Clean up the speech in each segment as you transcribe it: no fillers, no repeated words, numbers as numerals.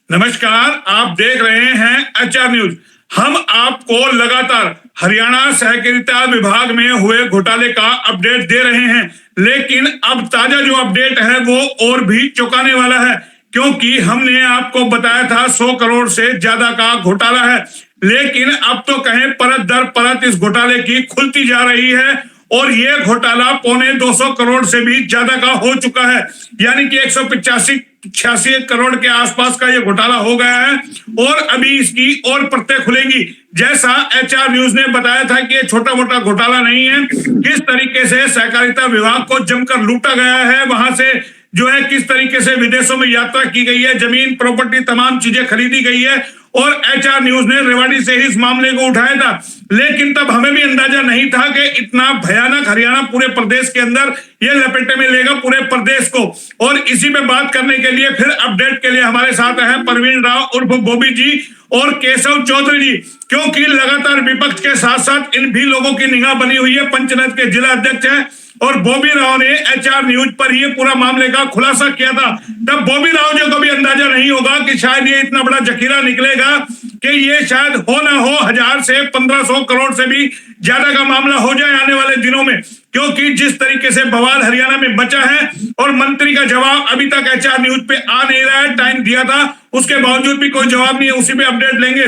नमस्कार, आप देख रहे हैं एचआर न्यूज। हम आपको लगातार हरियाणा सहकारिता विभाग में हुए घोटाले का अपडेट दे रहे हैं, लेकिन अब ताजा जो अपडेट है वो और भी चौंकाने वाला है, क्योंकि हमने आपको बताया था 100 करोड़ से ज्यादा का घोटाला है, लेकिन अब तो कहें परत दर परत इस घोटाले की खुलती जा रही है और ये घोटाला 250 करोड़ से भी ज्यादा का हो चुका है। यानी कि 185-86 करोड़ के आसपास का ये घोटाला हो गया है और अभी इसकी और परतें खुलेंगी। जैसा एचआर न्यूज ने बताया था कि ये छोटा मोटा घोटाला नहीं है, किस तरीके से सहकारिता विभाग को जमकर लूटा गया है, वहां से जो है किस तरीके से विदेशों में यात्रा की गई है, जमीन प्रॉपर्टी तमाम चीजें खरीदी गई है और एचआर न्यूज ने रेवाड़ी से ही इस मामले को उठाया था। लेकिन तब हमें भी अंदाजा नहीं था कि इतना भयानक हरियाणा पूरे प्रदेश के अंदर ये लपेटे में लेगा पूरे प्रदेश को। और इसी पे बात करने के लिए फिर अपडेट के लिए हमारे साथ है प्रवीण राव उर्फ बॉबी जी और केशव चौधरी जी, क्योंकि लगातार विपक्ष के साथ साथ इन भी लोगों की निगाह बनी हुई है। पंचनद के जिला अध्यक्ष हैं और बॉबी राव ने एचआर न्यूज पर ये पूरा मामले का खुलासा किया था। तब बॉबी राव जी को भी अंदाजा नहीं होगा कि शायद ये इतना बड़ा जखीरा निकलेगा कि ये शायद हो ना हो 1000 से 1500 करोड़ से भी ज्यादा का मामला हो जाए आने वाले दिनों में, क्योंकि जिस तरीके से बवाल हरियाणा में बचा है और मंत्री का जवाब अभी तक एचआर न्यूज पे आ नहीं रहा है। टाइम दिया था, उसके बावजूद भी कोई जवाब नहीं है, उसी पे अपडेट लेंगे।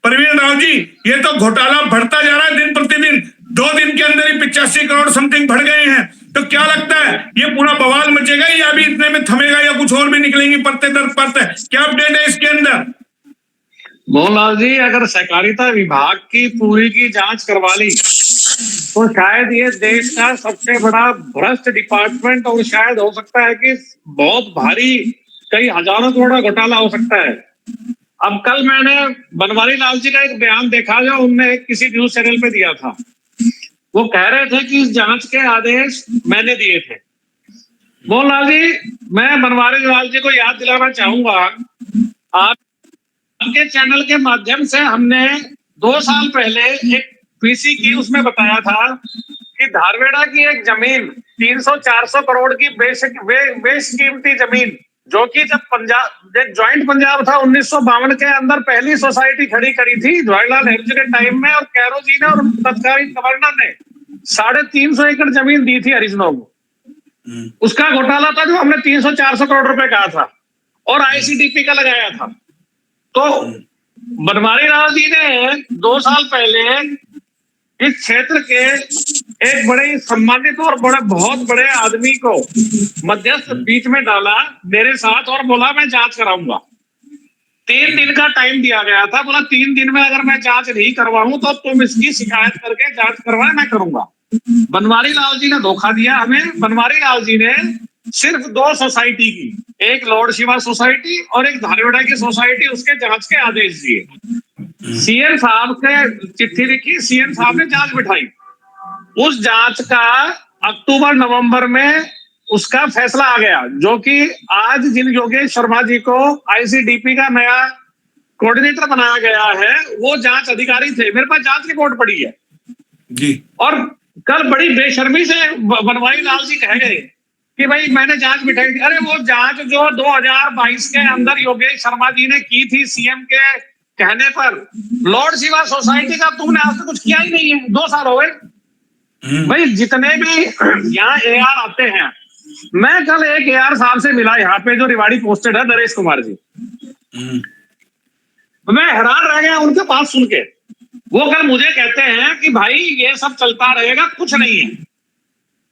प्रवीण राव जी, ये तो घोटाला बढ़ता जा रहा है दिन प्रतिदिन, 2 दिन के अंदर ही 85 करोड़ समथिंग बढ़ गए हैं। तो क्या लगता है ये पूरा बवाल मचेगा या अभी इतने में थमेगा या कुछ और भी निकलेंगी परते दर परते? क्या अपडेट है इसके अंदर? मोहनलाल जी, अगर सहकारिता विभाग की पूरी की जांच करवा ली तो शायद ये देश का सबसे बड़ा भ्रष्ट डिपार्टमेंट और शायद हो सकता है कि बहुत भारी कई हजारों करोड़ का घोटाला हो सकता है। अब कल मैंने बनवारी लाल जी का एक बयान देखा जो उनने किसी न्यूज चैनल पे दिया था। वो कह रहे थे कि इस जांच के आदेश मैंने दिए थे। मोहनलाल जी, मैं बनवारी लाल जी को याद दिलाना चाहूंगा, आपके चैनल के माध्यम से हमने 2 साल पहले एक पीसी की उसमें बताया था कि धारवेड़ा की एक जमीन 300-400 करोड़ की बेश कीमती जमीन, जो कि जब पंजाब एक ज्वाइंट पंजाब था 1952 के अंदर पहली सोसाइटी खड़ी करी थी जवाहरलाल नेहरू जी के टाइम में, और कैरो जी ने और तत्कालीन गवर्नर ने 350 एकड़ जमीन दी थी हरिजनों को। उसका घोटाला था जो हमने 300-400 करोड़ रुपए कहा था और आईसीडीपी का लगाया था। तो बनवारी लाल जी ने 2 साल पहले इस क्षेत्र के एक बड़े सम्मानित और बहुत बड़े आदमी को मध्यस्थ बीच में डाला मेरे साथ और बोला मैं जांच कराऊंगा। 3 दिन का टाइम दिया गया था, बोला 3 दिन में अगर मैं जांच नहीं करवाऊं तो तुम इसकी शिकायत करके जांच करवाए, मैं करूंगा। बनवारी लाल जी ने धोखा दिया हमें। बनवारी लाल जी ने सिर्फ 2 सोसाइटी की, एक लॉर्ड शिवा सोसाइटी और एक धारवेड़ा की सोसाइटी, उसके जांच के आदेश दिए। सीएम साहब के चिट्ठी लिखी, सीएम साहब ने जांच बिठाई। उस जांच का अक्टूबर नवंबर में उसका फैसला आ गया, जो कि आज जिन योगेश शर्मा जी को आईसीडीपी का नया कोऑर्डिनेटर बनाया गया है वो जांच अधिकारी थे। मेरे पास जांच रिपोर्ट पड़ी है जी। और कल बड़ी बेशर्मी से बनवारी लाल जी कह गए कि भाई मैंने जांच बिठाई थी। अरे वो जांच जो 2022 के अंदर योगेश शर्मा जी ने की थी सीएम के कहने पर, लॉर्ड शिवा सोसाइटी का तुमने आज तक कुछ किया ही नहीं है। 2 साल हो गए। भाई जितने भी यहाँ एआर आते हैं, मैं कल एक एआर साहब से मिला यहाँ पे जो रिवाड़ी पोस्टेड है, नरेश कुमार जी। मैं हैरान रह गया उनके पास सुन के। वो कल मुझे कहते हैं कि भाई ये सब चलता रहेगा, कुछ नहीं है,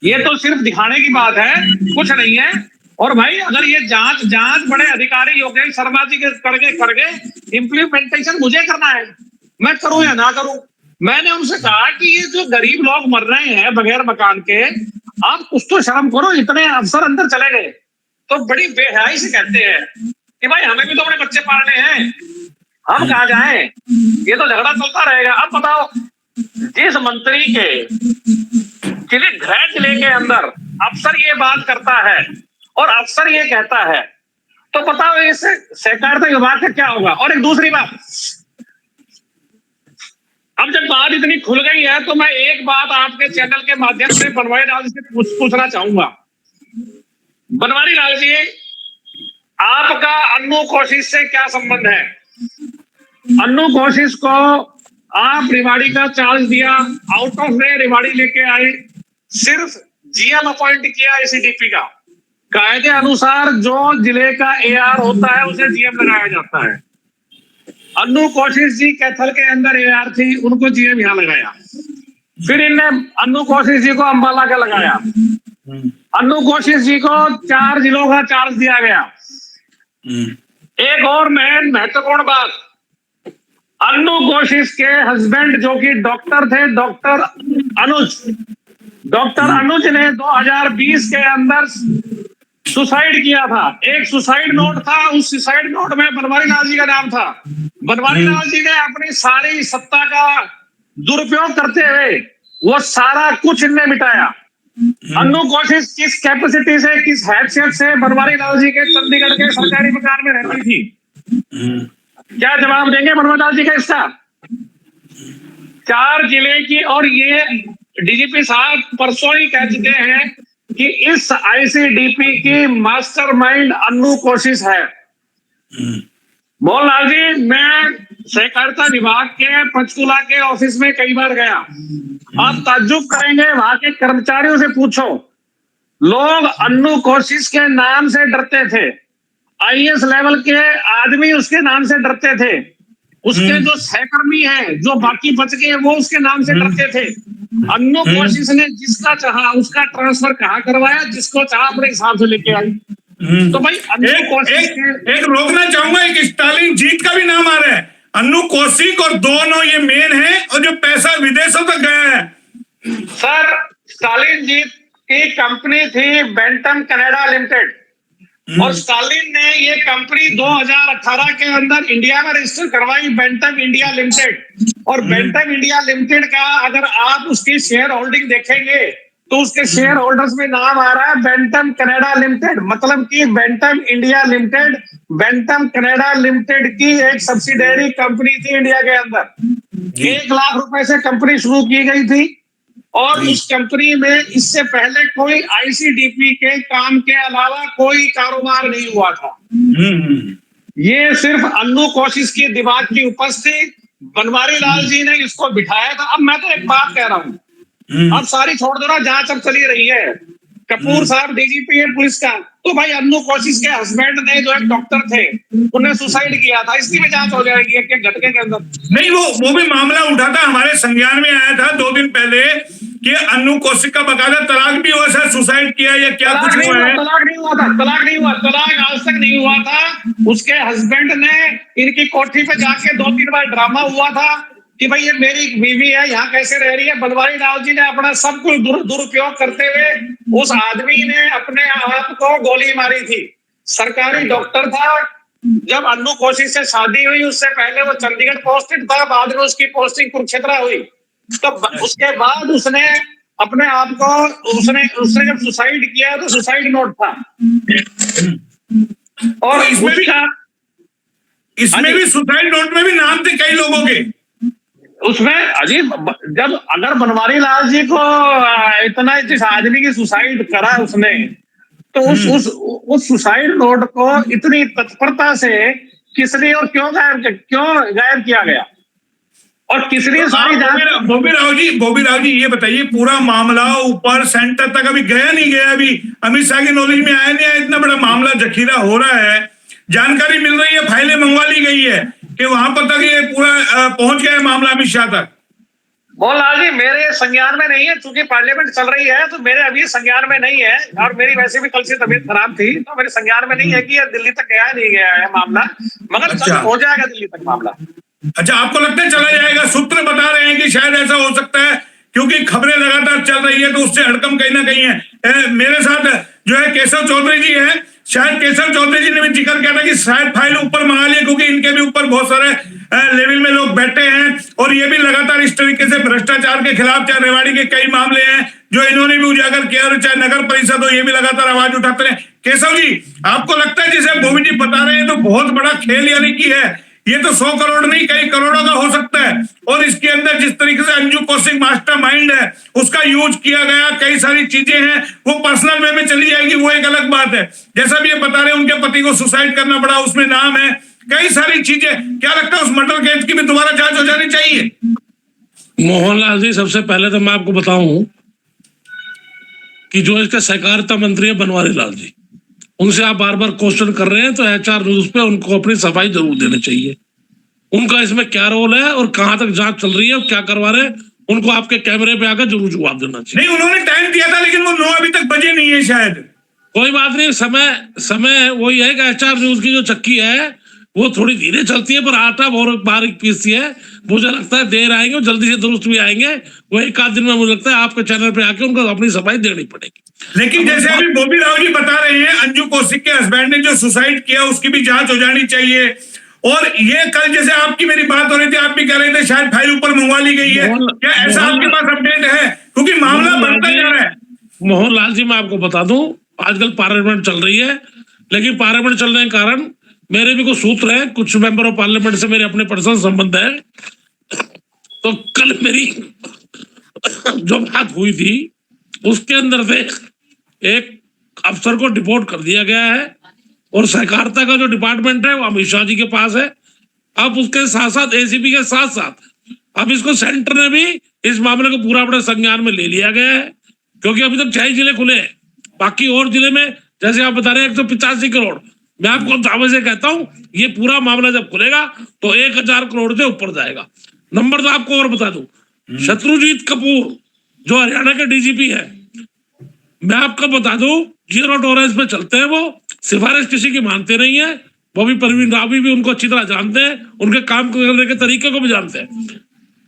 ये तो सिर्फ दिखाने की बात है, कुछ नहीं है। और भाई अगर ये जांच बड़े अधिकारी योगेश शर्मा जी के करके इंप्लीमेंटेशन मुझे करना है, मैं करूं या ना करूं। मैंने उनसे कहा कि ये जो गरीब लोग मर रहे हैं बगैर मकान के, आप कुछ तो शर्म करो, इतने अफसर अंदर चले गए। तो बड़ी बेहयाई से कहते हैं कि भाई हमें भी तो अपने बच्चे पालने हैं, हम कहाँ जाएं, ये तो झगड़ा चलता रहेगा। अब बताओ, जिस मंत्री के गृह जिले के अंदर अफसर ये बात करता है और अफसर ये कहता है, तो बताओ इससे सहकारिता विभाग का क्या होगा। और एक दूसरी बात, अब जब बात इतनी खुल गई है तो मैं एक बात आपके चैनल के माध्यम से बनवारी लाल जी से पूछना चाहूंगा। बनवारी लाल जी, आपका अन्नू कोशिश से क्या संबंध है? अन्नू कोशिश को आप रिवाड़ी का चार्ज दिया, आउट ऑफ वे रिवाड़ी लेके आए, सिर्फ जीएम अपॉइंट किया एसीडीपी का। कायदे अनुसार जो जिले का एआर होता है उसे जीएम लगाया जाता है। अन्नू कोशिश जी कैथल के अंदर एआर थी, उनको जीएम यहाँ लगाया। फिर इनने अन्नू कोशिश जी को अंबाला का लगाया। अन्नू कोशिश जी को 4 जिलों का चार्ज दिया गया। एक और महत्वपूर्ण बात, अन्नू कोशिश के हस्बैंड जो कि डॉक्टर थे, डॉक्टर अनुज ने 2020 के अंदर सुसाइड किया था। एक सुसाइड नोट था, उस सुसाइड नोट में बनवारी लाल जी का नाम था। बनवारी लाल जी ने अपनी सारी सत्ता का दुरुपयोग करते हुए वो सारा कुछ इनने मिटाया। अन्नू कोशिश किस कैपेसिटी से, किस हैसियत से बनवारी लाल जी के चंडीगढ़ के सरकारी मकान में रहती थी? क्या जवाब देंगे बनवारी लाल जी का इसका? 4 जिले की, और ये डीजीपी साहब परसों ही कह चुके हैं कि इस आईसीडीपी की मास्टरमाइंड अन्नू कोशिश है। मोहनलाल जी, मैं सहकारिता विभाग के पंचकुला के ऑफिस में कई बार गया। आप ताज्जुब करेंगे, वहां के कर्मचारियों से पूछो, लोग अन्नू कोशिश के नाम से डरते थे। आईएएस लेवल के आदमी उसके नाम से डरते थे। उसके जो सहकर्मी हैं, जो बाकी बच गए, वो उसके नाम से डरते थे। अन्नू कोशिश ने जिसका चाहा उसका ट्रांसफर कहाँ करवाया, जिसको चाहा अपने हिसाब से लेके आई। तो भाई एक रोकना चाहूंगा, एक स्टालिन जीत का भी नाम आ रहा है। अन्नू कौशिक और दोनों ये मेन है, और जो पैसा विदेशों तक गया है। सर, स्टालिन जीत की कंपनी थी बेंटम कनाडा लिमिटेड, और स्टालिन ने ये कंपनी 2018 के अंदर इंडिया में रजिस्टर करवाई, बेंटम इंडिया लिमिटेड। और बेंटम इंडिया लिमिटेड का अगर आप उसकी शेयर होल्डिंग देखेंगे तो उसके शेयर होल्डर्स में नाम आ रहा है बेंटम कनाडा लिमिटेड। मतलब कि bantam India limited bantam Canada limited की एक सब्सिडियरी कंपनी थी इंडिया के अंदर। 1 लाख रुपए से कंपनी शुरू की गई थी, और इस कंपनी में इससे पहले कोई आईसीडीपी के काम के अलावा कोई कारोबार नहीं हुआ था। ये सिर्फ अन्नू कोशिश की दिमाग की उपज थी। बनवारी लाल जी ने इसको बिठाया था। अब मैं तो एक बात कह रहा हूँ, अब सारी छोड़ दो ना, जांच अब चली रही है। कपूर साहब डीजीपी है पुलिस का, तो भाई अन्नू कोशिश के हस्बैंड ने, जो एक डॉक्टर थे, उन्हें सुसाइड किया था, इसकी भी जांच हो जाएगी एक घटके के अंदर। नहीं, वो भी मामला उठा था, हमारे संज्ञान में आया था 2 दिन पहले कि अन्नू कौशिक का बकायदा तलाक भी हुआ, शायद सुसाइड किया या क्या कुछ हुआ है। तलाक नहीं हुआ था, तलाक आज तक नहीं हुआ था। उसके हस्बैंड ने इनकी कोठी पे जाके 2-3 बार ड्रामा हुआ था कि भाई ये मेरी बीवी है, यहाँ कैसे रह रही है। बनवारी लाल जी ने अपना सब कुछ दुरुपयोग करते हुए उस आदमी ने अपने आप को गोली मारी थी। सरकारी डॉक्टर था। जब अन्नू कोशिश से शादी हुई, उससे पहले वो चंडीगढ़ पोस्टेड था, बाद में उसकी पोस्टिंग कुरुक्षेत्र हुई। तो उसके बाद उसने अपने आप को, उसने जब सुसाइड किया तो सुसाइड नोट था। और इसमें भी सुसाइड नोट में भी नाम थे कई लोगों के। उसमें अजीब, जब अगर बनवारी लाल जी को इतना जिस आदमी की सुसाइड करा उसने, तो उस सुसाइड नोट को इतनी तत्परता से किसने और क्यों गायब किया गया, और किसने सारी जांच। बॉबी राव जी ये बताइए, पूरा मामला ऊपर सेंटर तक अभी गया नहीं गया? अभी अमित शाह की नॉलेज में आया नहीं आया? इतना बड़ा मामला जखीरा हो रहा है, जानकारी मिल रही है, फाइलें मंगवा ली गई है कि वहां पर तक ये पूरा पहुंच गया है मामला अमित शाह तक। मोहनलाल जी, मेरे संज्ञान में नहीं है, चूंकि पार्लियामेंट चल रही है तो मेरे अभी संज्ञान में नहीं है, और मेरी वैसे भी कल से तबीयत खराब थी, तो मेरे संज्ञान में नहीं है कि ये दिल्ली तक गया नहीं गया है मामला, मगर अच्छा, हो जाएगा दिल्ली तक मामला। अच्छा, आपको लगता है चला जाएगा? सूत्र बता रहे हैं कि शायद ऐसा हो सकता है, क्योंकि खबरें लगातार चल रही है, तो उससे हड़कंप कहीं ना कहीं है। मेरे साथ जो है केशव चौधरी जी है, शायद केशव चौधरी जी ने भी जिक्र किया था कि शायद फाइल ऊपर मंगा लिए, क्योंकि इनके भी ऊपर बहुत सारे लेवल में लोग बैठे हैं, और ये भी लगातार इस तरीके से भ्रष्टाचार के खिलाफ, चाहे रेवाड़ी के कई मामले हैं जो इन्होंने भी उजागर किया, और चाहे नगर परिषद हो, ये भी लगातार आवाज उठाते रहे। केशव जी, आपको लगता है जिसे बॉबी जी बता रहे हैं तो बहुत बड़ा खेल यानी कि है ये तो 100 करोड़ नहीं कई करोड़ों का हो सकता है। और इसके अंदर जिस तरीके से अंजू कौशिक मास्टरमाइंड है, उसका यूज किया गया, कई सारी चीजें हैं, वो पर्सनल वे में चली जाएगी, वो एक अलग बात है। जैसा भी ये बता रहे हैं उनके पति को सुसाइड करना पड़ा, उसमें नाम है, कई सारी चीजें। क्या लगता है उस मर्डर केस की भी दोबारा जांच हो जानी चाहिए? मोहनलाल जी, सबसे पहले तो मैं आपको बताऊं कि जो इसके सहकारिता मंत्री है बनवारी लाल जी, उनसे आप बार बार क्वेश्चन कर रहे हैं, तो HR न्यूज पे उनको अपनी सफाई जरूर देनी चाहिए। उनका इसमें क्या रोल है और कहां तक जांच चल रही है और क्या करवा रहे हैं, उनको आपके कैमरे पे आकर जरूर जवाब देना चाहिए। नहीं, उन्होंने टाइम दिया था लेकिन वो 9 अभी तक बजे नहीं है शायद। कोई बात नहीं, समय वही है कि HR न्यूज की जो चक्की है वो थोड़ी धीरे चलती है, पर आटा बहुत बारीक पीसती है। मुझे लगता है देर आएंगे, जल्दी से दुरुस्त भी आएंगे। वो एक आध दिन में मुझे लगता है आपके चैनल पे आके उनको अपनी सफाई देनी पड़ेगी। लेकिन जैसे अभी बॉबी राव जी बता रहे हैं, अंजू कौशिक के हस्बैंड ने जो सुसाइड किया उसकी भी जांच हो जानी चाहिए। और ये कल जैसे आपकी मेरी बात हो रही थी, आप भी कह रहे थे शायद फाइल ऊपर मंगवा ली गई है, क्या ऐसा आपके पास अपडेट है? क्योंकि मामला बढ़ता जा रहा है। मोहनलाल जी, मैं आपको बता दूं, आजकल पार्लियामेंट चल रही है, लेकिन पार्लियामेंट चलने के कारण मेरे भी कुछ सूत्र हैं, कुछ मेंबर ऑफ पार्लियामेंट से मेरे अपने पर्सनल संबंध है। तो कल मेरी जो बात हुई थी उसके अंदर से एक अफसर को डिपोर्ट कर दिया गया है, और सहकारिता का जो डिपार्टमेंट है वो अमित शाह जी के पास है। अब उसके साथ साथ ACP के साथ साथ अब इसको सेंटर ने भी इस मामले को पूरा अपने संज्ञान में ले लिया गया है, क्योंकि अभी तक 6 जिले खुले हैं। बाकी और जिले में जैसे आप बता रहे हैं 185 करोड़, मैं आपको दावे से कहता हूं ये पूरा मामला जब खुलेगा तो 1000 करोड़ से ऊपर जाएगा। नंबर तो आपको और बता दूं, शत्रुजीत कपूर जो हरियाणा के DGP है, मैं आपको बता दूं 0 टॉलरेंस पे चलते हैं। वो सिफारिश किसी की मानते नहीं है। वो भी परवीन रावी भी उनको अच्छी तरह जानते हैं, उनके काम करने के तरीके को भी जानते हैं।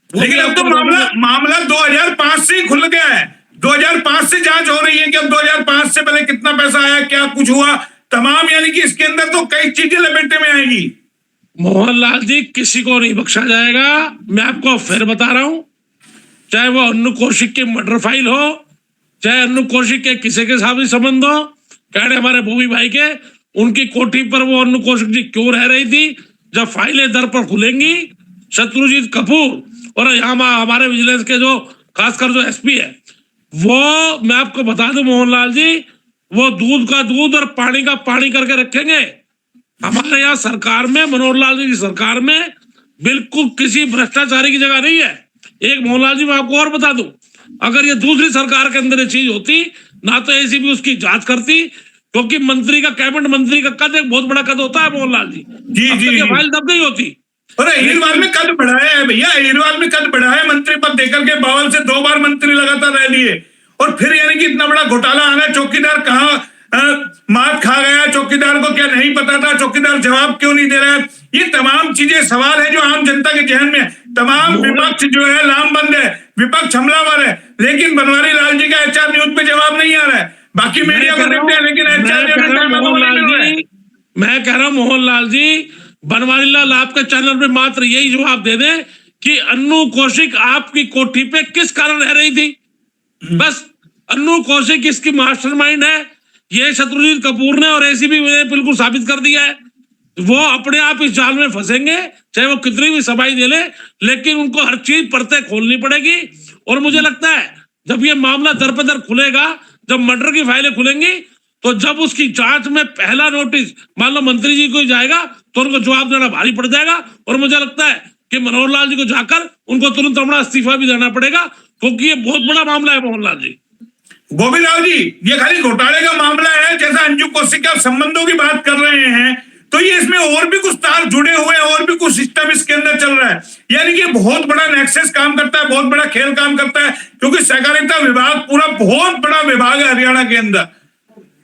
लेकिन अब तो मामला 2005 से ही खुल गया है। 2005 से जांच हो रही है कि अब 2005 से पहले कितना पैसा आया, क्या कुछ हुआ, तमाम, यानी कि इसके अंदर तो कई चीजें लपेटे में आएंगी। मोहनलाल जी, किसी को नहीं बख्शा जाएगा। मैं आपको फिर बता रहा हूं, चाहे वो अन्नू कौशिक की मर्डर फाइल हो, चाहे अन्नू कौशिक के किसी के साथ भी संबंध हो, कह हमारे बॉबी भाई के, उनकी कोठी पर वो अन्नू कौशिक जी क्यों रह रही थी, जब फाइलें दर पर खुलेंगी, शत्रुजीत कपूर और यहाँ हमारे विजिलेंस के जो खासकर जो SP है, वो मैं आपको बता दूं मोहनलाल जी, वो दूध का दूध और पानी का पानी करके रखेंगे। हमारे यहाँ सरकार में, मनोहर लाल जी की सरकार में बिल्कुल किसी भ्रष्टाचारी की जगह नहीं है। एक मोहनलाल जी मैं आपको और बता दूं, अगर ये दूसरी सरकार के अंदर ये चीज होती ना तो ACP उसकी जांच करती, क्योंकि मंत्री का, कैबिनेट मंत्री का कद एक बहुत बड़ा कद होता है मोहनलाल जी। जी फाइल तब नहीं होती। अरे अहिरवाल में कद बढ़ाया है भैया, अहिरवाल में कद बढ़ाया है, मंत्री पद देकर के 52 से 2 बार मंत्री लगातार रह लिए, और फिर यानी कि इतना बड़ा घोटाला आना। चौकीदार कहाँ मात खा गया, चौकीदार को क्या नहीं पता था, चौकीदार जवाब क्यों नहीं दे रहा है, ये तमाम चीजें सवाल है जो आम जनता के जहन में। तमाम विपक्ष जो है लामबंद है, विपक्ष हमलावर है, लेकिन बनवारी लाल जी का HR न्यूज पे जवाब नहीं आ रहा है। बाकी मीडिया को देखते हैं, लेकिन मैं कह रहा हूं मोहनलाल जी, बनवारी लाल आपके चैनल पे मात्र यही जवाब दे दे कि अन्नू कौशिक आपकी कोठी पे किस कारण रह रही थी। बस अन्नू कौशिक इसकी मास्टरमाइंड है, ये शत्रुजीत कपूर ने और ACP ने बिल्कुल साबित कर दिया है। वो अपने आप इस जाल में फंसेंगे, चाहे वो कितनी भी सफाई दे ले, लेकिन उनको हर चीज परतें खोलनी पड़ेगी। और मुझे लगता है जब ये मामला दर पे दर खुलेगा, जब मर्डर की फाइलें खुलेंगी, तो जब उसकी जांच में पहला नोटिस मान लो मंत्री जी को जाएगा तो उनको जवाब देना भारी पड़ जाएगा। और मुझे लगता है कि मनोहर लाल जी को जाकर उनको तुरंत अपना इस्तीफा भी देना पड़ेगा, क्योंकि ये बहुत बड़ा मामला है मोहनलाल जी। बॉबी राव जी, ये खाली घोटाले का मामला है, जैसा अंजू कौशिक के संबंधों की बात कर रहे हैं, तो ये इसमें और भी कुछ तार जुड़े हुए हैं, और भी कुछ सिस्टम इसके अंदर चल रहा है। यानी कि बहुत बड़ा नेक्सस काम करता है, बहुत बड़ा खेल काम करता है, क्योंकि सहकारिता विभाग पूरा बहुत बड़ा विभाग है हरियाणा के अंदर।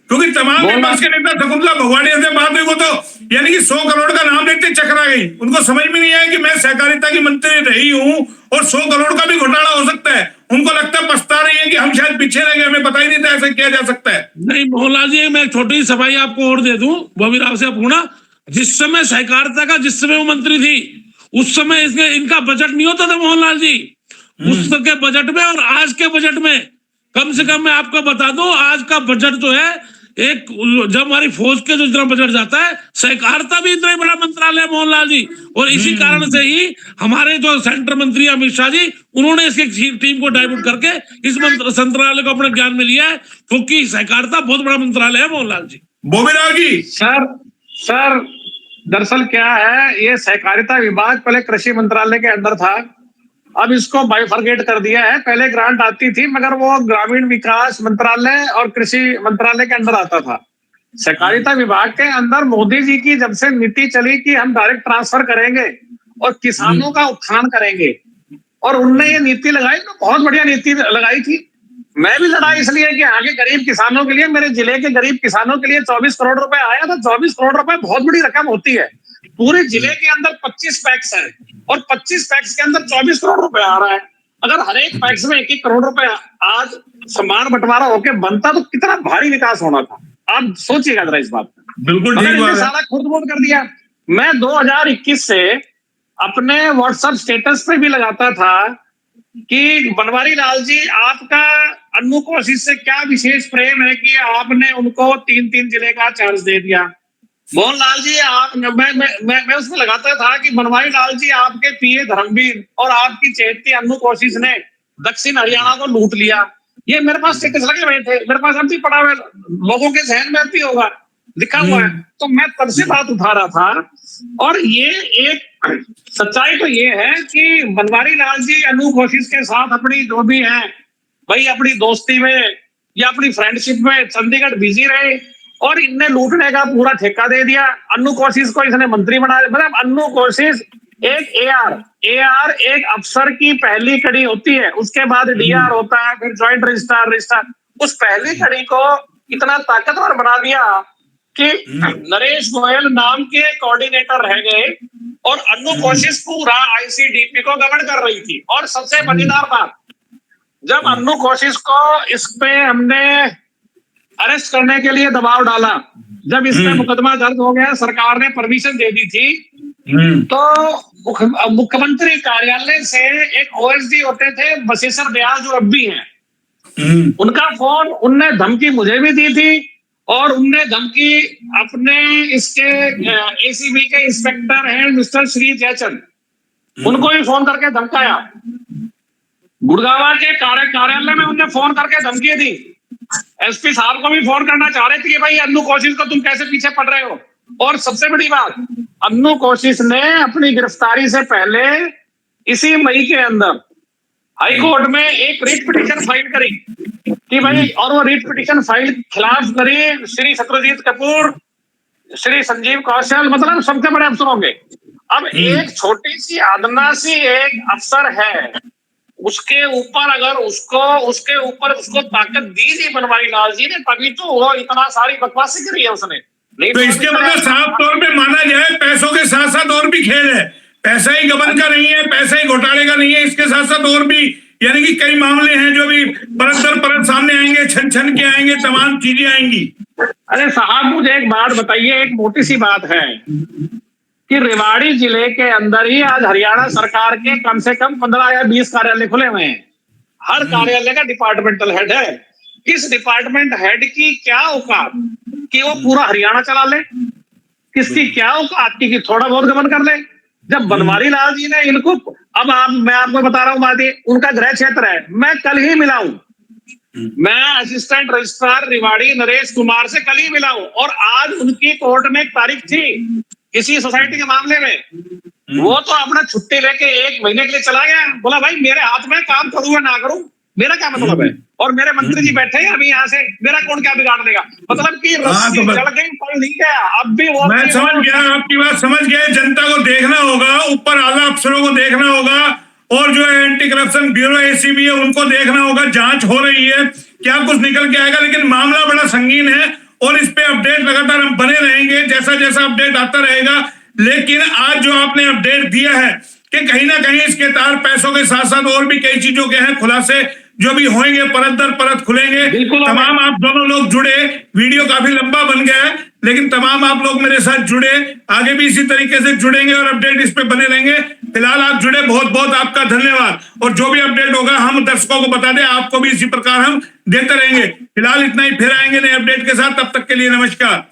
क्योंकि तमाम विपक्ष के नेता शकुंतला भगवानिया से बात हुई, वो तो यानी कि 100 करोड़ का नाम देखते चकरा गई। उनको समझ में नहीं आया कि मैं सहकारिता की मंत्री रही हूं और 100 करोड़ का भी घोटाला हो सकता है। उनको लगता है, पछता रही है कि हम शायद पीछे रह गए, हमें पता ही नहीं था ऐसा किया जा सकता है। नहीं मोहनलाल जी, मैं एक छोटी सफाई आपको और दे दूं बॉबी राव से पूछना, जिस समय सहकारिता का, जिस समय वो मंत्री थी, उस समय इसमें इनका बजट नहीं होता था मोहनलाल जी। उस के बजट में और आज के बजट में कम से कम मैं आपको बता दूं, आज का बजट जो है एक जब हमारी फौज के जो इतना बजट जाता है, सहकारिता भी इतना ही बड़ा मंत्रालय है मोहनलाल जी, और इसी कारण से ही हमारे जो सेंटर मंत्री अमित शाह जी, उन्होंने इसकी टीम को डाइवर्ट करके इस मंत्रालय को अपने ज्ञान में लिया है, क्योंकि सहकारिता बहुत बड़ा मंत्रालय है मोहनलाल जी। बोबीराव जी। सर दरअसल क्या है, ये सहकारिता विभाग पहले कृषि मंत्रालय के अंदर था, अब इसको बाइफरगेट कर दिया है। पहले ग्रांट आती थी मगर वो ग्रामीण विकास मंत्रालय और कृषि मंत्रालय के अंदर आता था। सहकारिता विभाग के अंदर मोदी जी की जब से नीति चली कि हम डायरेक्ट ट्रांसफर करेंगे और किसानों का उत्थान करेंगे, और उनने ये नीति लगाई तो बहुत बढ़िया नीति लगाई थी। मैं भी लड़ा इसलिए कि आगे गरीब किसानों के लिए, मेरे जिले के गरीब किसानों के लिए 24 करोड़ रुपए आया था। 24 करोड़ रुपए बहुत बड़ी रकम होती है। पूरे जिले के अंदर 25 पैक्स है और 25 पैक्स के अंदर 24 करोड़ रुपए आ रहा है। अगर हर एक पैक्स में 1-1 करोड़ रुपए आज समान बंटवारा होके बनता तो कितना भारी विकास होना था। आप सोचिएगा जरा इस बात पर। बिल्कुल ठीक बात है। सारा खुर्द-बुर्द कर दिया। मैं 2021 से अपने व्हाट्सएप स्टेटस पे भी लगाता था कि बनवारी लाल जी, आपका अन्नू कोशिश से क्या विशेष प्रेम है कि आपने उनको 3-3 जिले का चार्ज दे दिया। मोहनलाल जी, आप मैं उसमें लगाता था कि बनवारी लाल जी, आपके पीए धर्मवीर और आपकी चेती अन्नू कोशिश ने दक्षिण हरियाणा को लूट लिया। ये मेरे पास स्टेटस लगे हुए थे, मेरे पास अब भी पड़ा हुआ, लोगों के जहन में भी होगा, लिखा हुआ है। तो मैं तब से बात उठा रहा था, और ये एक सच्चाई तो ये है कि बनवारी लाल जी अन्नू कोशिश के साथ अपनी जो भी है भाई, अपनी दोस्ती में या अपनी फ्रेंडशिप में चंडीगढ़ बिजी रहे, और इनने लूटने का पूरा ठेका दे दिया। अन्नू कोशिश को इसने मंत्री बना दिया। मतलब अन्नू कोशिश एक एआर एक अफसर की पहली कड़ी होती है, उसके बाद डीआर होता है, फिर ज्वाइंट रजिस्ट्रार। उस पहली कड़ी को इतना ताकतवर बना दिया कि नरेश गोयल नाम के कोऑर्डिनेटर रह गए और अन्नू कोशिश पूरा आईसीडीपी को गवर्न कर रही थी। और सबसे मजेदार बात, जब अन्नू कोशिश को इस पे हमने अरेस्ट करने के लिए दबाव डाला, जब इस पे मुकदमा दर्ज हो गया, सरकार ने परमिशन दे दी थी, तो मुख्यमंत्री कार्यालय से एक ओएसडी होते थे बशेश्वर दयाल, जो अब भी हैं, उनका फोन उनने धमकी मुझे भी दी थी, और उनने धमकी अपने इसके एसीबी के इंस्पेक्टर हैं मिस्टर श्री जयचंद, उनको भी फोन करके धमकाया। गुड़गावा के कार्यालय में उनने फोन करके धमकी दी। एसपी साहब को भी फोन करना चाह रहे थे कि भाई अन्नू कोशिश को तुम कैसे पीछे पड़ रहे हो। और सबसे बड़ी बात, अन्नू कोशिश ने अपनी गिरफ्तारी से पहले इसी मई के अंदर हाई कोर्ट में एक रिट पिटीशन फाइल करी कि भाई, और वो रिट पिटीशन फाइल खिलाफ करी श्री शत्रुजीत कपूर, श्री संजीव कौशल, मतलब सबसे बड़े अफसर होंगे। अब एक छोटी सी आदनासी एक अफसर है, उसके ऊपर अगर उसके ऊपर उसको ताकत दी थी बनवारी लाल जी ने, तभी तो वो इतना सारी बकवासी करी है उसने। नहीं तो इसके मतलब साफ तौर पे माना जाए, पैसों के साथ साथ और भी खेल है। पैसा ही गबन का नहीं है, पैसा ही घोटाले का नहीं है, इसके साथ साथ और भी, यानी कि कई मामले हैं जो भी परत दर परत सामने आएंगे, छन छन के आएंगे, तमाम चीजें आएंगी। अरे साहब, मुझे एक बात बताइए, एक मोटी सी बात है कि रेवाड़ी जिले के अंदर ही आज हरियाणा सरकार के कम से कम 15 या 20 कार्यालय खुले हुए हैं। हर कार्यालय का डिपार्टमेंटल हेड है। किस डिपार्टमेंट हेड की क्या औकात कि वो पूरा हरियाणा चला ले? किसकी क्या औकात की थोड़ा बहुत गबन कर ले? जब बनवारी लाल जी ने इनको, मैं आपको बता रहा हूँ बात, उनका गृह क्षेत्र है। मैं कल ही मिला हूं, मैं असिस्टेंट रजिस्ट्रार रेवाड़ी नरेश कुमार से कल ही मिला हूं, और आज उनकी कोर्ट में एक तारीख थी इसी सोसाइटी के मामले में। वो तो अपना छुट्टी लेके 1 महीने के लिए चला गया, बोला भाई मेरे हाथ में काम करूँ या ना करूं, मेरा क्या मतलब है, और मेरे मंत्री जी बैठे हैं अभी यहाँ से, मेरा कौन क्या बिगाड़ देगा। मतलब कि रस्सी जल गई, फल नहीं गया। अब भी वो, मैं समझ गया, आपकी बात समझ गया। जनता को देखना होगा, ऊपर आला अफसरों को देखना होगा, और जो एंटी करप्शन ब्यूरो एसीबी है उनको देखना होगा। जांच हो रही है, क्या कुछ निकल के आएगा, लेकिन मामला बड़ा संगीन है और इस पे अपडेट लगातार हम बने रहेंगे, जैसा जैसा अपडेट आता रहेगा। लेकिन आज जो आपने अपडेट दिया है कि कहीं ना कहीं इसके तार पैसों के साथ साथ और भी कई चीजों के हैं खुलासे जो भी होंगे परत दर परत खुलेंगे। बिल्कुल तमाम आप दोनों लोग जुड़े, वीडियो काफी लंबा बन गया है, लेकिन तमाम आप लोग मेरे साथ जुड़े, आगे भी इसी तरीके से जुड़ेंगे और अपडेट इस पे बने रहेंगे। फिलहाल आप जुड़े, बहुत बहुत आपका धन्यवाद। और जो भी अपडेट होगा हम दर्शकों को बता दें, आपको भी इसी प्रकार हम देते रहेंगे। फिलहाल इतना ही, फिर आएंगे नए अपडेट के साथ, तब तक के लिए नमस्कार।